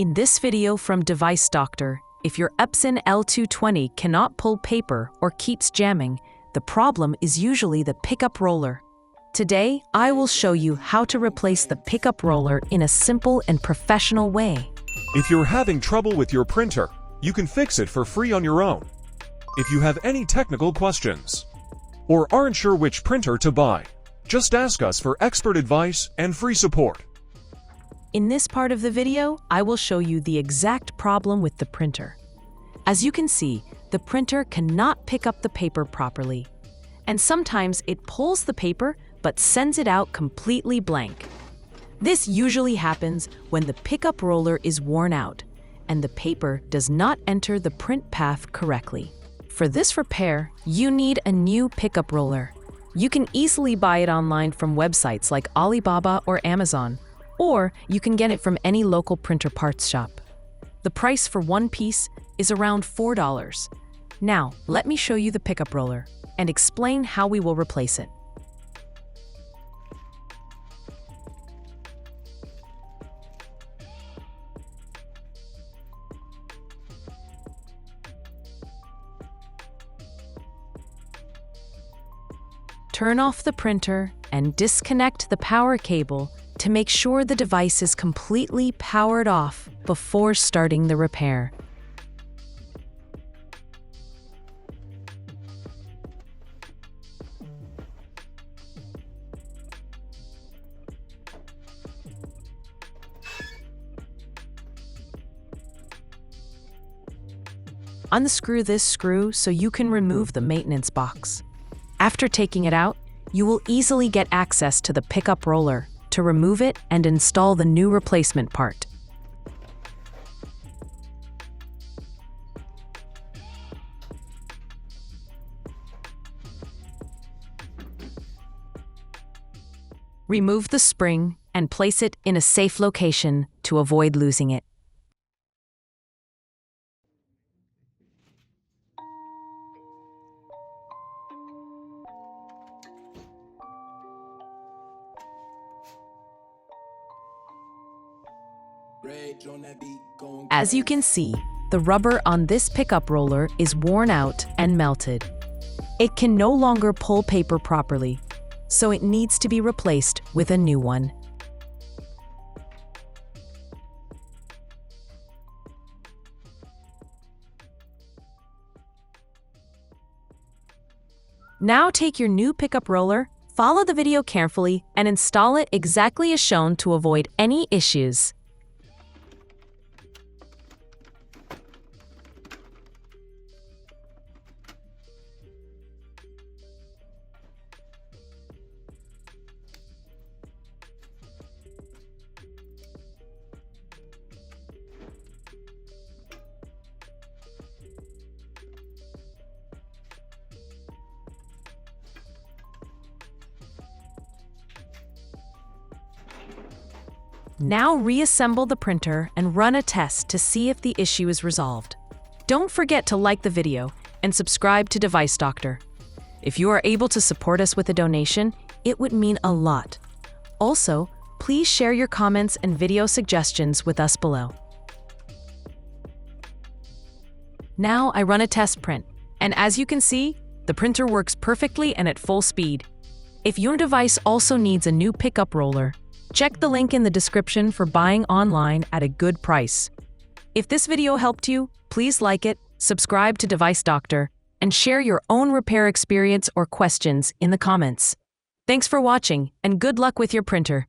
In this video from Device Doctor, if your Epson L220 cannot pull paper or keeps jamming, the problem is usually the pickup roller. Today, I will show you how to replace the pickup roller in a simple and professional way. If you're having trouble with your printer, you can fix it for free on your own. If you have any technical questions or aren't sure which printer to buy, just ask us for expert advice and free support. In this part of the video, I will show you the exact problem with the printer. As you can see, the printer cannot pick up the paper properly, and sometimes it pulls the paper but sends it out completely blank. This usually happens when the pickup roller is worn out and the paper does not enter the print path correctly. For this repair, you need a new pickup roller. You can easily buy it online from websites like Alibaba or Amazon, or you can get it from any local printer parts shop. The price for one piece is around $4. Now, let me show you the pickup roller and explain how we will replace it. Turn off the printer and disconnect the power cable to make sure the device is completely powered off before starting the repair. Unscrew this screw so you can remove the maintenance box. After taking it out, you will easily get access to the pickup roller to remove it and install the new replacement part. Remove the spring and place it in a safe location to avoid losing it. As you can see, the rubber on this pickup roller is worn out and melted. It can no longer pull paper properly, so it needs to be replaced with a new one. Now take your new pickup roller, follow the video carefully, and install it exactly as shown to avoid any issues. Now reassemble the printer and run a test to see if the issue is resolved. Don't forget to like the video and subscribe to Device Doctor. If you are able to support us with a donation, it would mean a lot. Also, please share your comments and video suggestions with us below. Now I run a test print, and as you can see, the printer works perfectly and at full speed. If your device also needs a new pickup roller, check the link in the description for buying online at a good price. If this video helped you, please like it, subscribe to Device Doctor, and share your own repair experience or questions in the comments. Thanks for watching, and good luck with your printer.